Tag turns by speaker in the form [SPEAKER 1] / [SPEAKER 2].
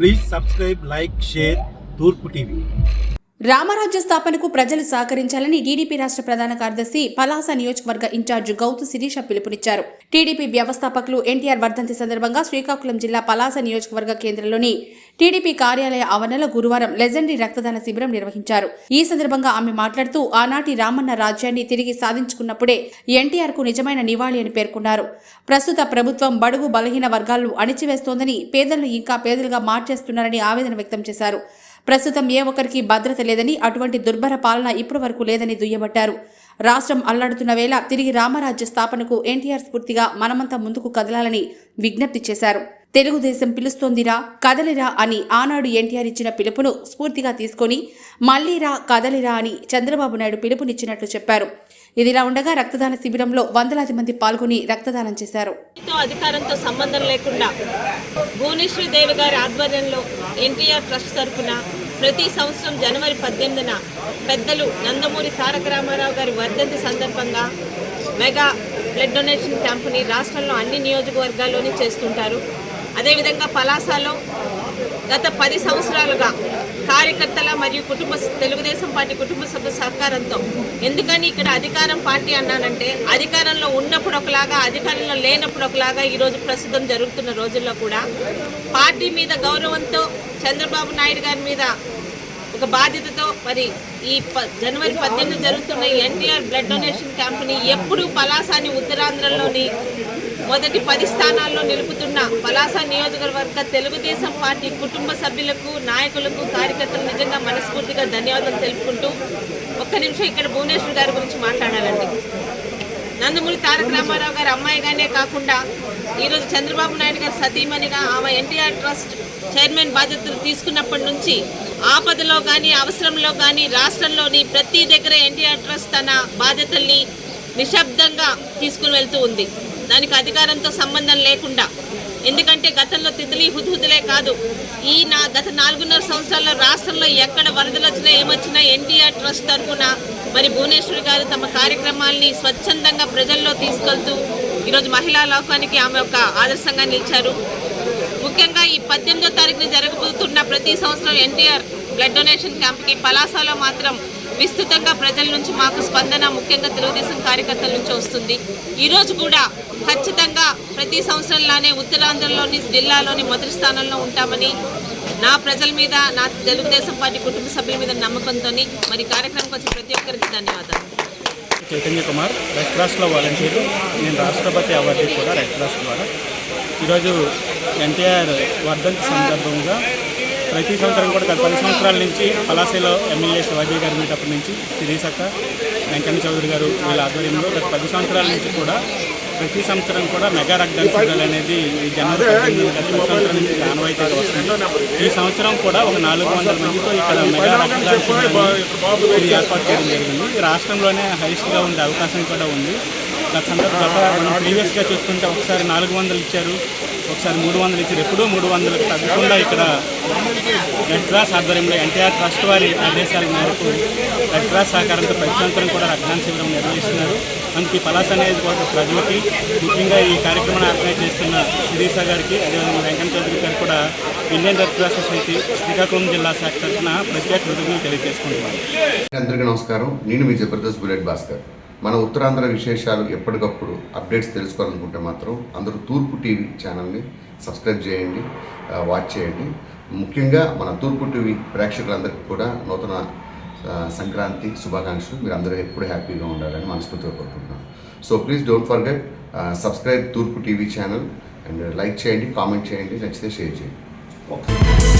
[SPEAKER 1] Please subscribe, like, share Turpu TV.
[SPEAKER 2] Ram Rajya స్థాపనకు ప్రజలు సహకరించాలని టీడీపీ రాష్ట్ర ప్రధాన కార్యదర్శి పలాస నియోజకవర్గ ఇన్ఛార్జ్ గౌతు శిరీష పిలుపునిచ్చారు. టీడీపీ వ్యవస్థాపకులు ఎన్టీఆర్ వర్ధంతి సందర్భంగా శ్రీకాకుళం జిల్లా పలాస నియోజకవర్గ కేంద్రంలోని టీడీపీ కార్యాలయ ఆవరణలో గురువారం లెజెండరీ రక్తదాన శిబిరం నిర్వహించారు. ఈ సందర్భంగా ఆమె మాట్లాడుతూ ఆనాటి రామన్న రాజ్యాన్ని తిరిగి సాధించుకున్నప్పుడే ఎన్టీఆర్ కు నిజమైన నివాళి అని పేర్కొన్నారు. ప్రస్తుత ప్రభుత్వం బడుగు బలహీన వర్గాలను అణిచివేస్తోందని, పేదలను ఇంకా పేదలుగా మార్చేస్తున్నారని ఆవేదన వ్యక్తం చేశారు. ప్రస్తుతం ఏ ఒక్కరికి భద్రత లేదని, అటువంటి దుర్భర పాలన ఇప్పటి వరకు లేదని దుయ్యబట్టారు. రాష్ట్రం అల్లాడుతున్న వేళ తిరిగి రామరాజ్య స్థాపనకు ఎన్టీఆర్ స్ఫూర్తిగా మనమంతా ముందుకు కదలాలని విజ్ఞప్తి చేశారు. తెలుగుదేశం పిలుస్తోందిరా కదలిరా అని ఆనాడు ఎన్టీఆర్ ఇచ్చిన పిలుపును స్ఫూర్తిగా తీసుకొని మళ్లీరా కదలిరా అని చంద్రబాబు నాయుడు పిలుపునిచ్చినట్లు చెప్పారు. ఇదిలా ఉండగా రక్తదాన శిబిరంలో వందలాది మంది పాల్గొని రక్తదానం చేశారు.
[SPEAKER 3] అధికారంతో సంబంధం లేకుండా భువనేశ్వరి దేవి గారి ఆధ్వర్యంలో ఎన్టీఆర్ ట్రస్ట్ తరఫున ప్రతి సంవత్సరం జనవరి 18న పెద్దలు నందమూరి తారక రామారావు గారి వర్ధంతి సందర్భంగా మెగా బ్లడ్ డొనేషన్ క్యాంపుని రాష్ట్రంలో అన్ని నియోజకవర్గాల్లోని చేస్తుంటారు. అదేవిధంగా పలాసలో గత 10 సంవత్సరాలుగా కార్యకర్తల మరియు తెలుగుదేశం పార్టీ కుటుంబ సభ్యుల సహకారంతో, ఎందుకని ఇక్కడ అధికారం పార్టీ అన్నానంటే అధికారంలో ఉన్నప్పుడు ఒకలాగా, అధికారంలో లేనప్పుడు ఒకలాగా ఈరోజు ప్రస్తుతం జరుగుతున్న రోజుల్లో కూడా పార్టీ మీద గౌరవంతో చంద్రబాబు నాయుడు గారి మీద ఒక బాధ్యతతో మరి ఈ జనవరి 18 జరుగుతున్న ఎన్టీఆర్ బ్లడ్ డొనేషన్ క్యాంపుని ఎప్పుడు పలాసాని ఉత్తరాంధ్రలోని మొదటి 10 స్థానాల్లో నిలుపుతున్న పలాస నియోజకవర్గ తెలుగుదేశం పార్టీ కుటుంబ సభ్యులకు, నాయకులకు, కార్యకర్తలకు నిజంగా మనస్ఫూర్తిగా ధన్యవాదాలు తెలుపుకుంటూ ఒక్క నిమిషం ఇక్కడ భువనేశ్వర్ గారి గురించి మాట్లాడాలండి. నందమూరి తారక రామారావు గారి అమ్మాయిగానే కాకుండా ఈరోజు చంద్రబాబు నాయుడు గారి సతీమణిగా ఆమె ఎన్టీఆర్ ట్రస్ట్ చైర్మన్ బాధ్యతలు తీసుకున్నప్పటి నుంచి ఆపదలో కానీ, అవసరంలో కానీ రాష్ట్రంలోని ప్రతి దగ్గర ఎన్టీఆర్ ట్రస్ట్ తన బాధ్యతల్ని నిశ్శబ్దంగా తీసుకుని వెళ్తూ ఉంది. దానికి అధికారంతో సంబంధం లేకుండా. ఎందుకంటే గతంలో తితలి హుద్హుదులే కాదు, గత 4.5 సంవత్సరాల్లో రాష్ట్రంలో ఎక్కడ వరదలు వచ్చినా ఏమొచ్చినా ఎన్టీఆర్ ట్రస్ట్ తరఫున మరి భువనేశ్వరి గారు తమ కార్యక్రమాల్ని స్వచ్ఛందంగా ప్రజల్లో తీసుకెళ్తూ ఈరోజు మహిళా లోకానికి ఆమె ఒక ఆదర్శంగా నిలిచారు. ముఖ్యంగా ఈ 18వ తారీఖున జరగబోతున్న ప్రతి సంవత్సరం ఎన్టీఆర్ బ్లడ్ డొనేషన్ క్యాంప్కి పలాసలో మాత్రం విస్తృతంగా ప్రజల నుంచి మాకు స్పందన ముఖ్యంగా తెలుగుదేశం కార్యకర్తల నుంచి వస్తుంది. ఈరోజు కూడా ఖచ్చితంగా ప్రతి సంవత్సరంలానే ఉత్తరాంధ్రలోని జిల్లాలోని మొదటి స్థానంలో ఉంటామని నా ప్రజల మీద, నా తెలుగుదేశం పార్టీ కుటుంబ సభ్యుల మీద నమ్మకంతో మరి కార్యక్రమంకి వచ్చిన ప్రతి ఒక్కరికి ధన్యవాదాలు.
[SPEAKER 4] చైతన్య కుమార్, రెడ్ క్రాస్లో వాలంటీరు. నేను రాష్ట్రపతి అవార్డు కూడా రెడ్ క్రాస్ ద్వారా. ఈరోజు ఎన్టీఆర్ వర్ధంతి సందర్భంగా ప్రతి సంవత్సరం కూడా గత 10 సంవత్సరాల నుంచి పలాసలో ఎమ్మెల్యే శివాజీ గారి మీటప్పటి నుంచి శిరీషక్క, వెంకన్న చౌదరి గారు వీళ్ళ ఆధ్వర్యంలో గత 10 సంవత్సరాల నుంచి కూడా ప్రతి సంవత్సరం కూడా మెగా రక్తదాన శిబిరాలు అనేది ఈ జనవరి 18 గత 10 సంవత్సరాల నుంచి ఆనవాయితీగా వస్తుంది. ఈ సంవత్సరం కూడా ఒక 400 మందితో ఇక్కడ మెగా రక్తదాన శిబిరాన్ని ఏర్పాటు చేయడం జరిగింది. రాష్ట్రంలోనే హైయెస్ట్గా ఉండే అవకాశం కూడా ఉంది. గత మనం ప్రీవియస్గా చూసుకుంటే ఒకసారి 400 ఇచ్చారు, ఒకసారి 300 ఇచ్చారు. ఎప్పుడూ 300 తగ్గకుండా ఇక్కడ రెడ్ క్రాస్ ఆధ్వర్యంలో ఎన్టీఆర్ ట్రస్ట్ వారి ఆదేశాల మేరకు రెడ్ క్రాస్ సహకారంతో ప్రతి సంవత్సరం కూడా రక్తదాన శిబిరం నిర్వహిస్తున్నారు. అందుకే పలాస అనేది ప్రజలకి, ముఖ్యంగా ఈ కార్యక్రమాన్ని ఆర్గనైజ్ చేస్తున్న శిరీష గారికి, అదేవిధంగా వెంకన్న చౌదరి గారికి కూడా Indian red cross society Srikakulam జిల్లా శాఖ తరఫున ప్రత్యేక కృతజ్ఞతలు తెలియజేసుకుంటున్నాను.
[SPEAKER 5] అందరికీ నమస్కారం. నేను మీ జబర్దస్త్ బుల్లెట్ భాస్కర్. మన ఉత్తరాంధ్ర విశేషాలు ఎప్పటికప్పుడు అప్డేట్స్ తెలుసుకోవాలనుకుంటే మాత్రం అందరూ తూర్పు టీవీ ఛానల్ని సబ్స్క్రైబ్ చేయండి, వాచ్ చేయండి. ముఖ్యంగా మన తూర్పు టీవీ ప్రేక్షకులందరికీ కూడా నూతన సంక్రాంతి శుభాకాంక్షలు. మీరు అందరూ ఎప్పుడు హ్యాపీగా ఉండాలని మనస్ఫూర్తిగా కోరుకుంటున్నాను. So please don't forget subscribe తూర్పు టీవీ ఛానల్ అండ్ లైక్ చేయండి, కామెంట్ చేయండి, నచ్చితే షేర్ చేయండి. ఓకే.